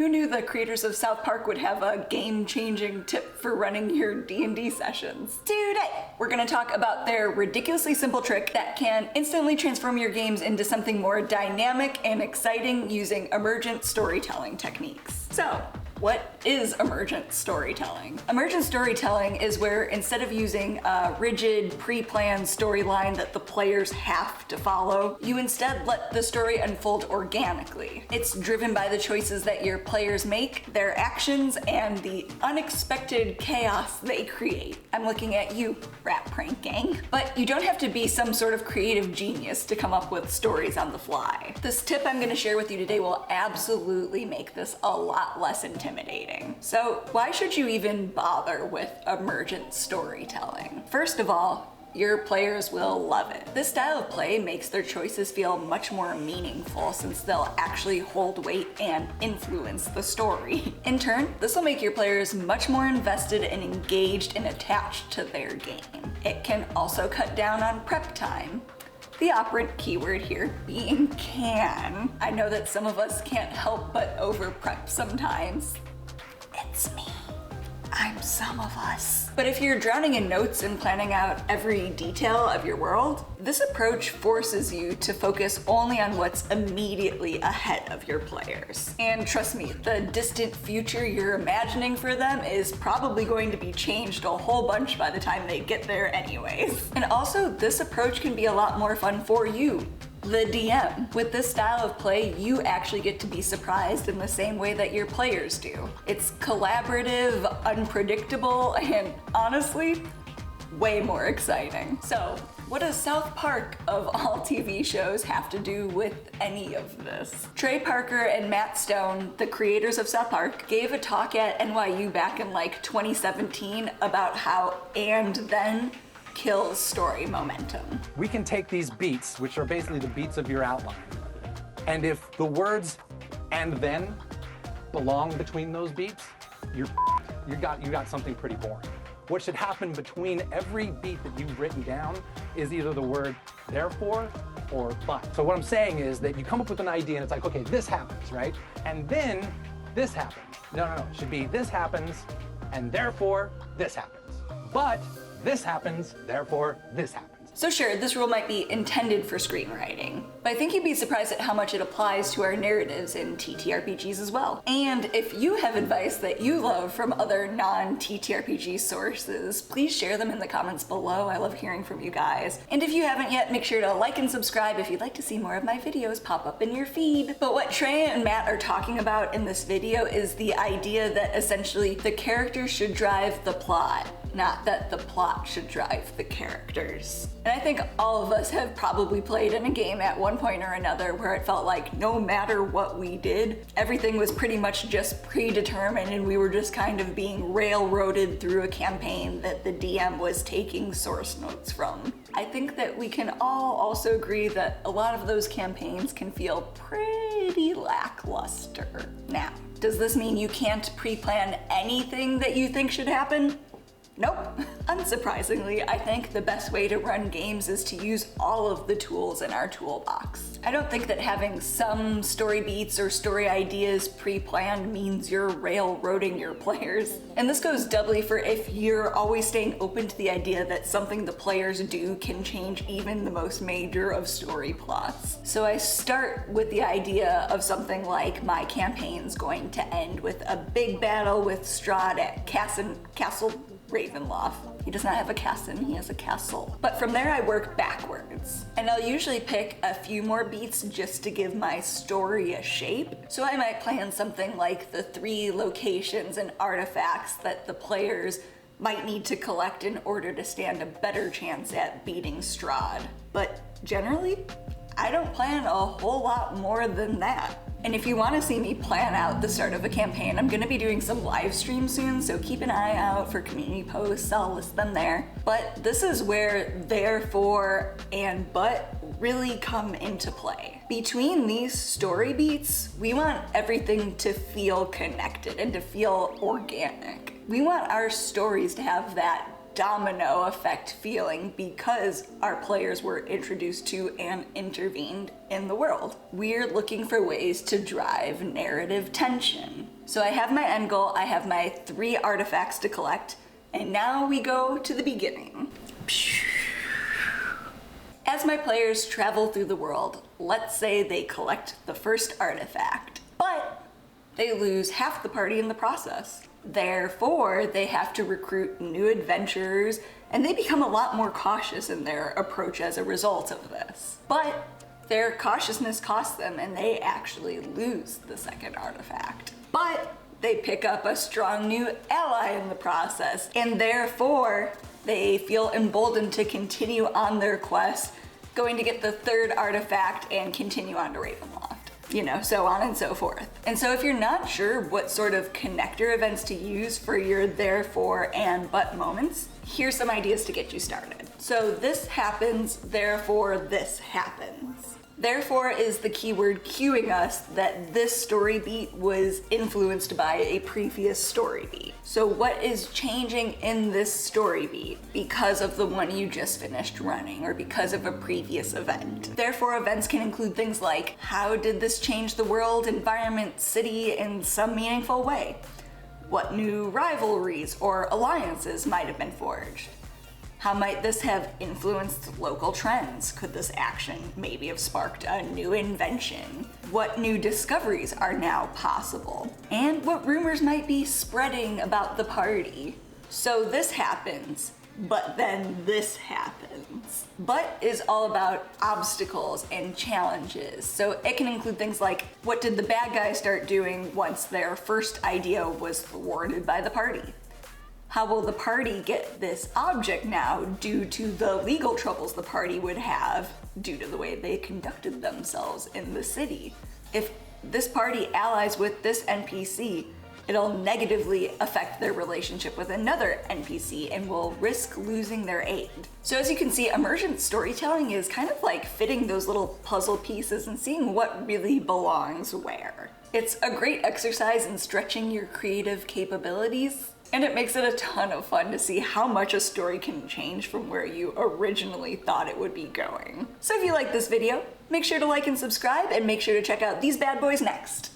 Who knew the creators of South Park would have a game-changing tip for running your D&D sessions? Today, we're gonna talk about their ridiculously simple trick that can instantly transform your games into something more dynamic and exciting using emergent storytelling techniques. So, what is emergent storytelling? Emergent storytelling is where instead of using a rigid, pre-planned storyline that the players have to follow, you instead let the story unfold organically. It's driven by the choices that your players make, their actions, and the unexpected chaos they create. I'm looking at you, Rat Prank Gang. But you don't have to be some sort of creative genius to come up with stories on the fly. This tip I'm gonna share with you today will absolutely make this a lot less intimidating. So why should you even bother with emergent storytelling? First of all, your players will love it. This style of play makes their choices feel much more meaningful since they'll actually hold weight and influence the story. In turn, this will make your players much more invested and engaged and attached to their game. It can also cut down on prep time. The operant keyword here being can. I know that some of us can't help but over prep sometimes. It's me. I'm some of us. But if you're drowning in notes and planning out every detail of your world, this approach forces you to focus only on what's immediately ahead of your players. And trust me, the distant future you're imagining for them is probably going to be changed a whole bunch by the time they get there anyways. And also, this approach can be a lot more fun for you, the DM. With this style of play, you actually get to be surprised in the same way that your players do. It's collaborative, unpredictable, and honestly, way more exciting. So, what does South Park, of all TV shows, have to do with any of this? Trey Parker and Matt Stone, the creators of South Park, gave a talk at NYU back in like 2017 about how and then kills story momentum. We can take these beats, which are basically the beats of your outline, and if the words "and then" belong between those beats, you got something pretty boring. What should happen between every beat that you've written down is either the word therefore or but. So what I'm saying is that you come up with an idea and it's like, okay, this happens, right? And then this happens. No, it should be this happens and therefore this happens. But this happens, therefore this happens. So sure, this rule might be intended for screenwriting, but I think you'd be surprised at how much it applies to our narratives in TTRPGs as well. And if you have advice that you love from other non-TTRPG sources, please share them in the comments below. I love hearing from you guys. And if you haven't yet, make sure to like and subscribe if you'd like to see more of my videos pop up in your feed. But what Trey and Matt are talking about in this video is the idea that essentially the characters should drive the plot, not that the plot should drive the characters. And I think all of us have probably played in a game at one point or another where it felt like no matter what we did, everything was pretty much just predetermined and we were just kind of being railroaded through a campaign that the DM was taking source notes from. I think that we can all also agree that a lot of those campaigns can feel pretty lackluster. Now, does this mean you can't pre-plan anything that you think should happen? Nope. Unsurprisingly, I think the best way to run games is to use all of the tools in our toolbox. I don't think that having some story beats or story ideas pre-planned means you're railroading your players. And this goes doubly for if you're always staying open to the idea that something the players do can change even the most major of story plots. So I start with the idea of something like my campaign's going to end with a big battle with Strahd at Castle Ravenloft. He does not have a castle, he has a castle. But from there I work backwards. And I'll usually pick a few more beats just to give my story a shape. So I might plan something like the 3 locations and artifacts that the players might need to collect in order to stand a better chance at beating Strahd. But generally, I don't plan a whole lot more than that. And if you want to see me plan out the start of a campaign, I'm going to be doing some live streams soon, so keep an eye out for community posts, I'll list them there. But this is where therefore and but really come into play. Between these story beats, we want everything to feel connected and to feel organic. We want our stories to have that domino effect feeling because our players were introduced to and intervened in the world. We're looking for ways to drive narrative tension. So I have my end goal, I have my 3 artifacts to collect, and now we go to the beginning. As my players travel through the world, let's say they collect the first artifact, but they lose half the party in the process. Therefore, they have to recruit new adventurers, and they become a lot more cautious in their approach as a result of this. But their cautiousness costs them, and they actually lose the second artifact. But they pick up a strong new ally in the process, and therefore they feel emboldened to continue on their quest, going to get the third artifact and continue on to Ravenloft. You know, so on and so forth. And so if you're not sure what sort of connector events to use for your therefore and but moments, here's some ideas to get you started. So this happens, therefore this happens. Therefore is the keyword cueing us that this story beat was influenced by a previous story beat. So what is changing in this story beat because of the one you just finished running or because of a previous event? Therefore, events can include things like, how did this change the world, environment, city in some meaningful way? What new rivalries or alliances might have been forged? How might this have influenced local trends? Could this action maybe have sparked a new invention? What new discoveries are now possible? And what rumors might be spreading about the party? So this happens, but then this happens. But is all about obstacles and challenges. So it can include things like, what did the bad guys start doing once their first idea was thwarted by the party? How will the party get this object now due to the legal troubles the party would have due to the way they conducted themselves in the city? If this party allies with this NPC, it'll negatively affect their relationship with another NPC and will risk losing their aid. So as you can see, emergent storytelling is kind of like fitting those little puzzle pieces and seeing what really belongs where. It's a great exercise in stretching your creative capabilities, and it makes it a ton of fun to see how much a story can change from where you originally thought it would be going. So if you like this video, make sure to like and subscribe, and make sure to check out these bad boys next.